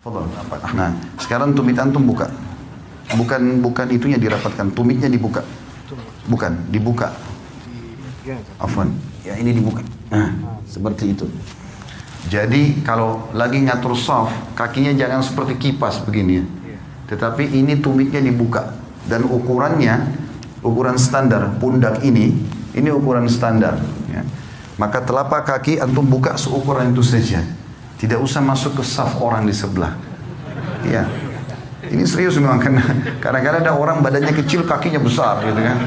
Fadal. Nah, sekarang tumit antum buka. Bukan itunya dirapatkan, tumitnya dibuka. Bukan, dibuka. Afwan. Ya, ini dibuka. Nah, seperti itu. Jadi kalau lagi ngatur shaf, kakinya jangan seperti kipas begini ya. Tetapi ini tumitnya dibuka dan ukurannya ukuran standar pundak ini ukuran standar ya. Maka telapak kaki antum buka seukuran itu saja. Tidak usah masuk ke saf orang di sebelah. Ya. Ini serius memang karena kadang-kadang ada orang badannya kecil kakinya besar gitu kan.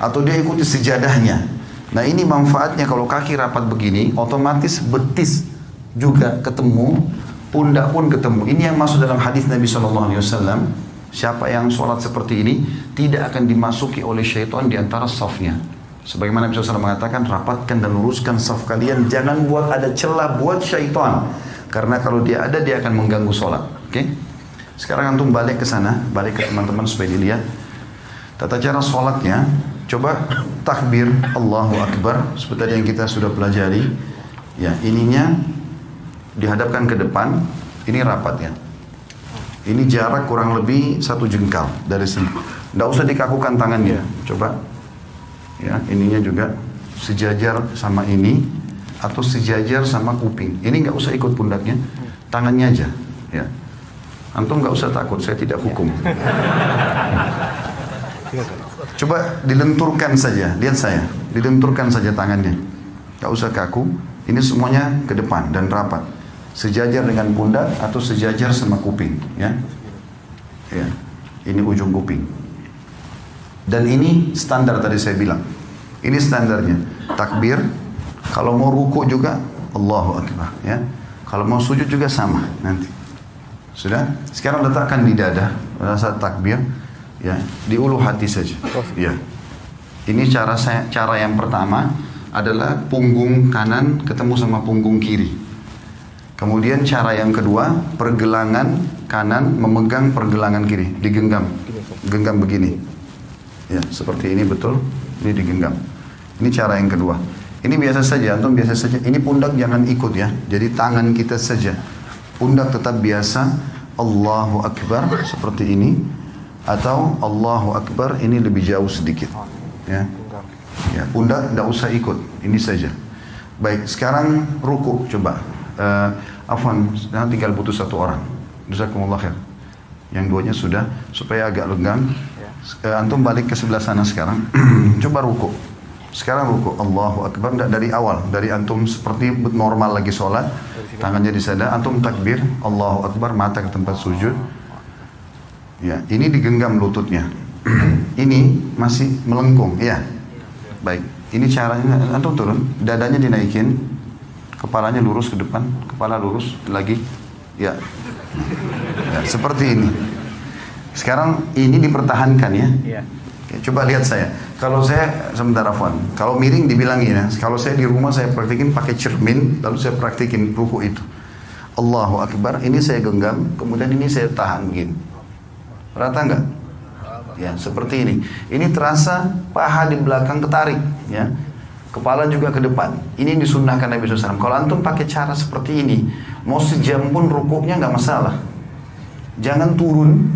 Atau dia ikuti sejadahnya. Nah, ini manfaatnya kalau kaki rapat begini, otomatis betis juga ketemu, pundak pun ketemu. Ini yang masuk dalam hadis Nabi SAW. Siapa yang sholat seperti ini tidak akan dimasuki oleh syaitan di antara safnya. Sebagaimana Nabi SAW mengatakan, rapatkan dan luruskan saf kalian, jangan buat ada celah buat syaitan. Karena kalau dia ada, dia akan mengganggu sholat. Oke? Sekarang antum balik ke sana, balik ke teman-teman supaya dilihat tata cara sholatnya. Coba takbir Allahu Akbar seperti yang kita sudah pelajari. Ya, ininya dihadapkan ke depan, ini rapat ya. Ini jarak kurang lebih 1 jengkal dari sini. Tidak usah dikakukan tangannya. Coba, ya, ininya juga sejajar sama ini atau sejajar sama kuping. Ini nggak usah ikut pundaknya, tangannya aja. Ya, antum nggak usah takut, saya tidak hukum. Coba dilenturkan saja, lihat saya, dilenturkan saja tangannya, nggak usah kaku. Ini semuanya ke depan dan rapat, sejajar dengan pundak atau sejajar sama kuping, ya. Ya, ini ujung kuping. Dan ini standar tadi saya bilang, ini standarnya. Takbir, kalau mau ruku juga Allahu Akbar, ya. Kalau mau sujud juga sama nanti. Sudah? Sekarang letakkan di dada pada saat takbir. Ya, di ulu hati saja. Ya. Ini cara yang pertama adalah punggung kanan ketemu sama punggung kiri. Kemudian cara yang kedua, pergelangan kanan memegang pergelangan kiri, digenggam. Genggam begini. Ya, seperti ini betul. Ini digenggam. Ini cara yang kedua. Ini biasa saja, antum biasa saja. Ini pundak jangan ikut ya. Jadi tangan kita saja. Pundak tetap biasa. Allahu Akbar seperti ini. Atau Allahu Akbar ini lebih jauh sedikit, ya. Ya, pundak tidak usah ikut, ini saja. Baik, sekarang ruku coba. Afwan, tinggal butuh 1 orang. Jazakumullah khair. Yang duanya sudah, supaya agak lenggang. Antum balik ke sebelah sana sekarang. Coba ruku. Sekarang ruku. Allahu Akbar, tidak dari awal, dari antum seperti normal lagi sholat, tangannya di sana. Antum takbir, Allahu Akbar, mata ke tempat sujud. Ya, ini digenggam lututnya. Ini masih melengkung, ya. Baik, ini caranya. Antum turun, dadanya dinaikin, kepalanya lurus ke depan, kepala lurus lagi, ya. Ya, seperti ini. Sekarang ini dipertahankan ya. Oke, coba lihat saya. Kalau saya sebentar Afwan, kalau miring dibilangin ya. Kalau saya di rumah saya praktikin pakai cermin, lalu saya praktikin ruku itu. Allahu Akbar, ini saya genggam, kemudian ini saya tahan begini. Rata enggak? Ya, seperti ini. Ini terasa paha di belakang ketarik, ya. Kepala juga ke depan. Ini disunnahkan Nabi SAW. Kalau antum pakai cara seperti ini, mau sejam pun rukuknya nggak masalah. Jangan turun,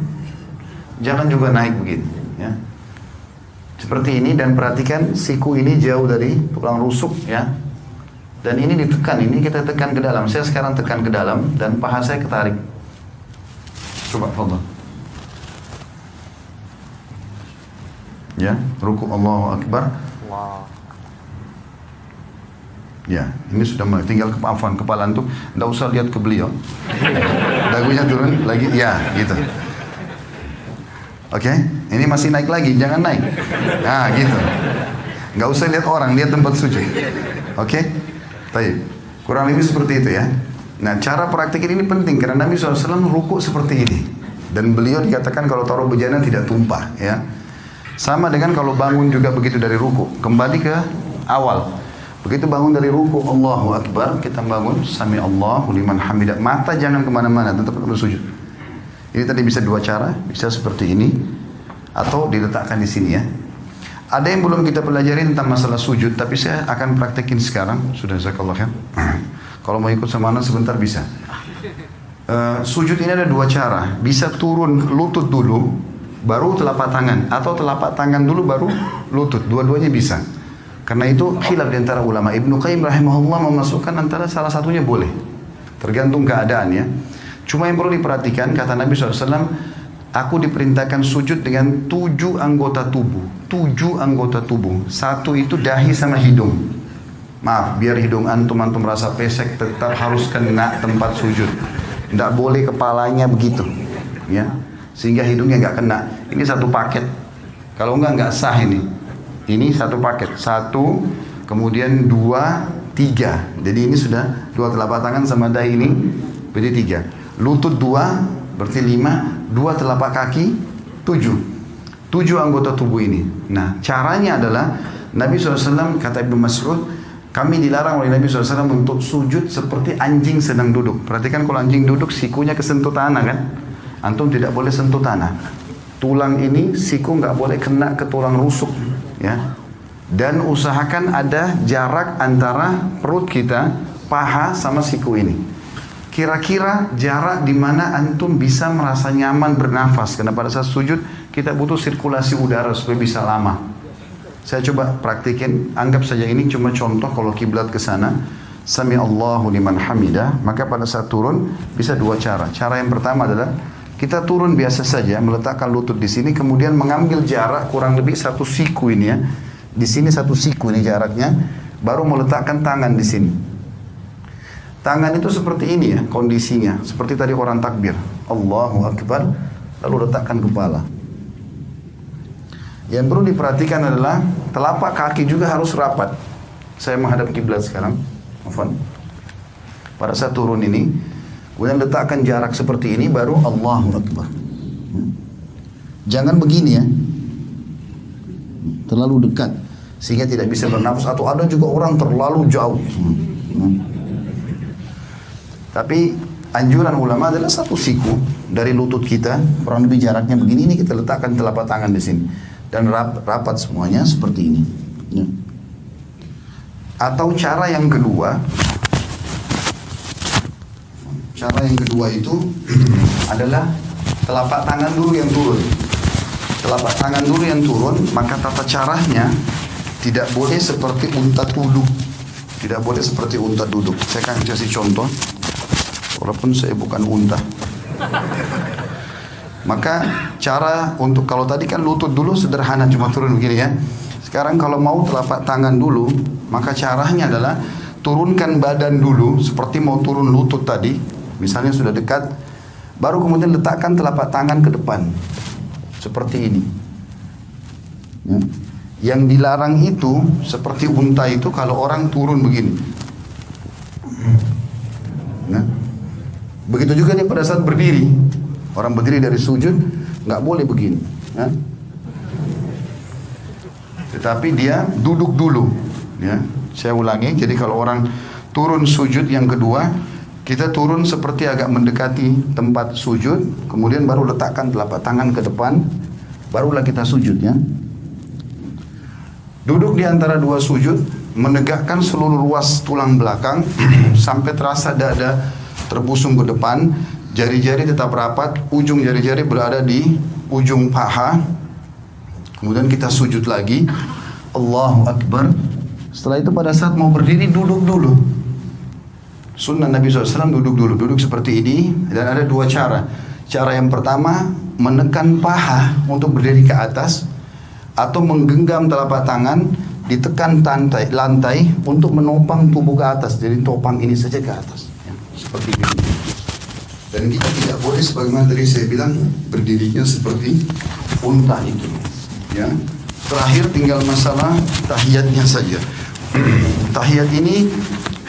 jangan juga naik begini, ya. Seperti ini, dan perhatikan siku ini jauh dari tulang rusuk, ya. Dan ini ditekan, ini kita tekan ke dalam. Saya sekarang tekan ke dalam dan paha saya ketarik. Coba, fadhal. Ya, ruku Allahu Akbar. Wow. Ya, ini sudah mulai. Tinggal Afwan, kepala antum, tidak usah lihat ke beliau. Dagunya turun lagi, ya, gitu. Oke, ini masih naik lagi, jangan naik. Nah, gitu. Nggak usah lihat orang, lihat tempat sujud. Oke, baik. Kurang lebih seperti itu ya. Nah, cara praktikin ini penting karena Nabi SAW ruku seperti ini. Dan beliau dikatakan kalau taruh bejana tidak tumpah, ya. Sama dengan kalau bangun juga begitu dari ruku. Kembali ke awal. Begitu bangun dari ruku, Allahu Akbar, kita bangun, Sami Allahu liman hamidah. Mata jangan kemana-mana, tetap bersujud. Ini tadi bisa 2 cara, bisa seperti ini, atau diletakkan di sini ya. Ada yang belum kita pelajari tentang masalah sujud, tapi saya akan praktekin sekarang. Sudah, jazakallah khair. Kalau mau ikut sama anak sebentar bisa. Sujud ini ada dua cara. Bisa turun lutut dulu, baru telapak tangan, atau telapak tangan dulu baru lutut. Dua-duanya bisa. Karena itu khilaf di antara ulama. Ibnu Qayyim rahimahullah memasukkan antara salah satunya boleh. Tergantung keadaan ya. Cuma yang perlu diperhatikan, kata Nabi SAW, aku diperintahkan sujud dengan 7 anggota tubuh. 7 anggota tubuh. Satu itu dahi sama hidung. Maaf, biar hidung antum rasa pesek, tetap harus kena tempat sujud. Tidak boleh kepalanya begitu, ya, sehingga hidungnya nggak kena. Ini satu paket. Kalau nggak sah ini. Ini satu paket. 1, kemudian 2, 3. Jadi ini sudah 2 telapak tangan sama dahi ini, berarti 3. Lutut 2, berarti 5. 2 telapak kaki, 7. 7 anggota tubuh ini. Nah, caranya adalah Nabi SAW, kata Ibnu Mas'ud, kami dilarang oleh Nabi SAW untuk sujud seperti anjing sedang duduk. Perhatikan kalau anjing duduk, sikunya kesentuh tanah kan? Antum tidak boleh sentuh tanah. Tulang ini, siku nggak boleh kena ke tulang rusuk. Ya. Dan usahakan ada jarak antara perut kita, paha sama siku ini. Kira-kira jarak di mana antum bisa merasa nyaman bernafas. Karena pada saat sujud, kita butuh sirkulasi udara supaya bisa lama. Saya coba praktikin, anggap saja ini cuma contoh kalau kiblat ke sana. Sami Allahu liman hamidah, maka pada saat turun bisa 2 cara. Cara yang pertama adalah kita turun biasa saja, meletakkan lutut di sini, kemudian mengambil jarak kurang lebih 1 siku ini ya. Di sini 1 siku ini jaraknya, baru meletakkan tangan di sini. Tangan itu seperti ini ya kondisinya, seperti tadi orang takbir, Allahu Akbar, lalu letakkan kepala. Yang perlu diperhatikan adalah telapak kaki juga harus rapat. Saya menghadap kiblat sekarang. Afwan. Pada saat turun ini, kemudian letakkan jarak seperti ini, baru Allahu Akbar. Jangan begini ya, terlalu dekat sehingga tidak bisa bernafas. Atau ada juga orang terlalu jauh. Tapi anjuran ulama adalah 1 siku dari lutut kita, kurang lebih jaraknya begini. Ini kita letakkan telapak tangan di sini. Dan rapat semuanya seperti ini ya. Atau cara yang kedua itu adalah telapak tangan dulu yang turun. Telapak tangan dulu yang turun, maka tata caranya tidak boleh seperti unta duduk. Tidak boleh seperti unta duduk. Saya akan kasih contoh, walaupun saya bukan unta. Maka cara untuk, kalau tadi kan lutut dulu sederhana cuma turun begini ya. Sekarang kalau mau telapak tangan dulu, maka caranya adalah turunkan badan dulu seperti mau turun lutut tadi. Misalnya sudah dekat, baru kemudian letakkan telapak tangan ke depan. Seperti ini. Ya. Yang dilarang itu seperti unta itu kalau orang turun begini. Nah, begitu juga nih pada saat berdiri. Orang berdiri dari sujud nggak boleh begini, ya. Tetapi dia duduk dulu, ya. Saya ulangi. Jadi kalau orang turun sujud yang kedua, kita turun seperti agak mendekati tempat sujud, kemudian baru letakkan telapak tangan ke depan, barulah kita sujud, ya. Duduk di antara 2 sujud, menegakkan seluruh ruas tulang belakang sampai terasa dada terbusung ke depan. Jari-jari tetap rapat, ujung jari-jari berada di ujung paha. Kemudian kita sujud lagi, Allahu Akbar. Setelah itu pada saat mau berdiri, duduk dulu. Sunnah Nabi SAW duduk dulu, duduk seperti ini. Dan ada 2 cara. Cara yang pertama, menekan paha untuk berdiri ke atas, atau menggenggam telapak tangan, ditekan lantai untuk menopang tubuh ke atas. Jadi topang ini saja ke atas, ya. Seperti ini. Dan kita tidak boleh sebagaimana tadi saya bilang berdirinya seperti unta itu, ya. Terakhir tinggal masalah tahiyatnya saja. Tahiyat ini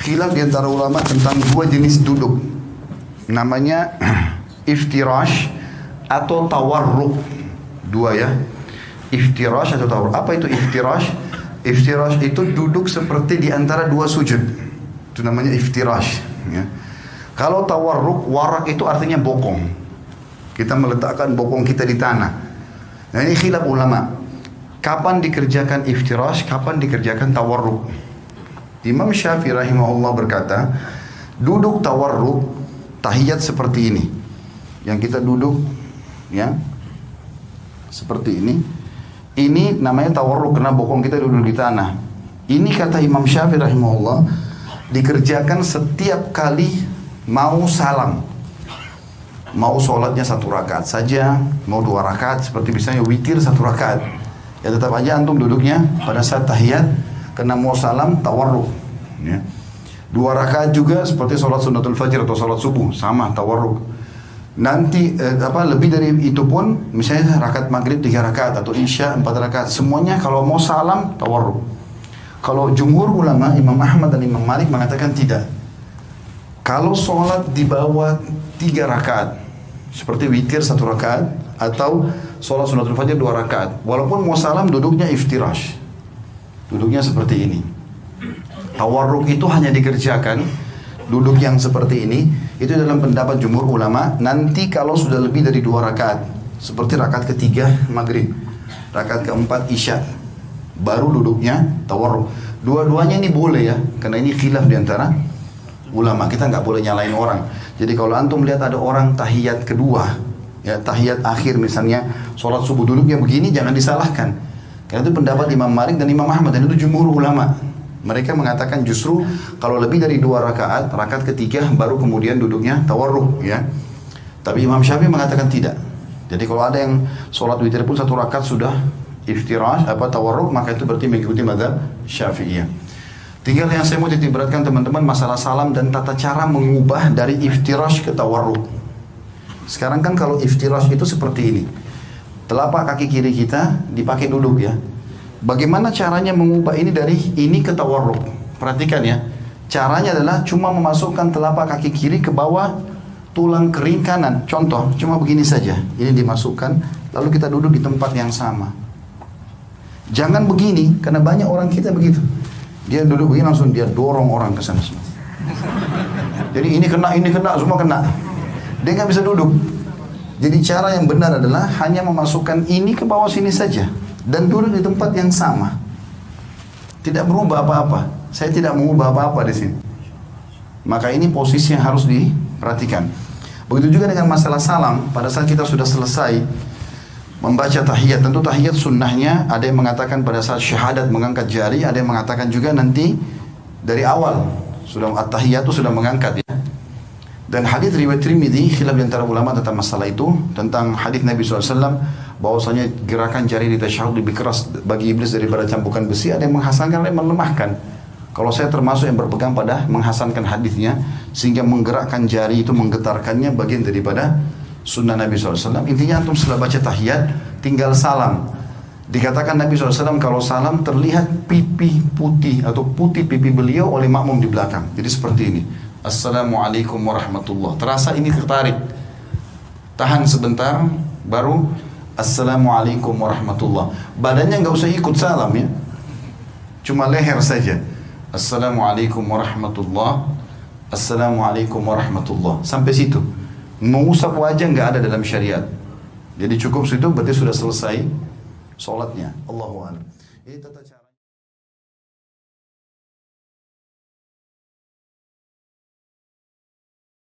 khilaf di antara ulama tentang 2 jenis duduk. Namanya iftirash atau tawarruk. 2 ya. Iftirash atau tawarruk. Apa itu iftirash? Iftirash itu duduk seperti di antara 2 sujud. Itu namanya iftirash, ya. Kalau tawarruk, warak itu artinya bokong. Kita meletakkan bokong kita di tanah. Nah, ini khilaf ulama. Kapan dikerjakan iftirash, kapan dikerjakan tawarruk? Imam Syafi'i rahimahullah berkata, duduk tawarruk tahiyat seperti ini, yang kita duduk, ya, seperti ini namanya tawarruk karena bokong kita duduk di tanah. Ini kata Imam Syafi'i rahimahullah dikerjakan setiap kali mau salam, mau sholatnya 1 rakaat saja, mau 2 rakaat, seperti misalnya witir 1 rakaat, ya tetap aja antum duduknya pada saat tahiyat karena mau salam tawarruk, ya. 2 rakaat juga seperti sholat sunnatul fajr atau sholat subuh, sama tawarruk. Nanti lebih dari itu pun, misalnya rakaat maghrib 3 rakaat atau isya 4 rakaat, semuanya kalau mau salam tawarruk. Kalau jumhur ulama Imam Ahmad dan Imam Malik mengatakan tidak. Kalau sholat di bawah 3 rakaat, seperti witir 1 rakaat atau sholat sunnatul fajr 2 rakaat, walaupun mau salam duduknya iftirash, duduknya seperti ini. Tawarruk itu hanya dikerjakan duduk yang seperti ini, itu dalam pendapat jumhur ulama. Nanti kalau sudah lebih dari 2 rakaat, seperti rakaat ketiga maghrib, rakaat keempat isya, baru duduknya tawarruk. Dua-duanya ini boleh ya, karena ini khilaf diantara ulama. Kita nggak boleh nyalain orang. Jadi kalau antum lihat ada orang tahiyat kedua, ya tahiyat akhir misalnya sholat subuh duduknya begini, jangan disalahkan. Karena itu pendapat Imam Malik dan Imam Ahmad, dan itu jumhur ulama. Mereka mengatakan justru kalau lebih dari 2 rakaat, rakaat ketiga baru kemudian duduknya tawarruk, ya. Tapi Imam Syafi'i mengatakan tidak. Jadi kalau ada yang sholat witir pun 1 rakaat sudah iftirash tawarruk, maka itu berarti mengikuti mazhab Syafi'iyah. Tinggal yang saya mau titik beratkan teman-teman, masalah salam dan tata cara mengubah dari iftirash ke tawarruk. Sekarang kan kalau iftirash itu seperti ini, telapak kaki kiri kita dipakai duduk, ya. Bagaimana caranya mengubah ini dari ini ke tawarruk? Perhatikan ya. Caranya adalah cuma memasukkan telapak kaki kiri ke bawah tulang kering kanan. Contoh, cuma begini saja. Ini dimasukkan, lalu kita duduk di tempat yang sama. Jangan begini, karena banyak orang kita begitu. Dia duduk begini langsung dia dorong orang ke sana semua. Jadi ini kena, semua kena. Dia nggak bisa duduk. Jadi cara yang benar adalah hanya memasukkan ini ke bawah sini saja dan duduk di tempat yang sama. Tidak berubah apa-apa. Saya tidak mengubah apa-apa di sini. Maka ini posisi yang harus diperhatikan. Begitu juga dengan masalah salam. Pada saat kita sudah selesai membaca tahiyat, tentu tahiyat sunnahnya ada yang mengatakan pada saat syahadat mengangkat jari, ada yang mengatakan juga nanti dari awal sudah at-tahiyat itu sudah mengangkat, ya. Dan hadis riwayat Tirmidzi, khilaf antara ulama tentang masalah itu, tentang hadis Nabi SAW bahwasanya gerakan jari di tasyahud lebih keras bagi iblis daripada cambukan besi. Ada yang menghasankan, ada yang melemahkan. Kalau saya termasuk yang berpegang pada menghasankan hadisnya, sehingga menggerakkan jari itu, menggetarkannya bagian daripada sunnah Nabi SAW. Intinya antum setelah baca tahiyat tinggal salam. Dikatakan Nabi SAW kalau salam terlihat pipi putih atau putih pipi beliau oleh makmum di belakang. Jadi seperti ini. Assalamualaikum warahmatullah. Terasa ini tertarik. Tahan sebentar, baru Assalamualaikum warahmatullah. Badannya nggak usah ikut salam, ya. Cuma leher saja. Assalamualaikum warahmatullah. Assalamualaikum warahmatullah. Sampai situ. Mengusap wajah nggak ada dalam syariat. Jadi cukup situ berarti sudah selesai sholatnya. Allahu a'lam. Ini tata cara.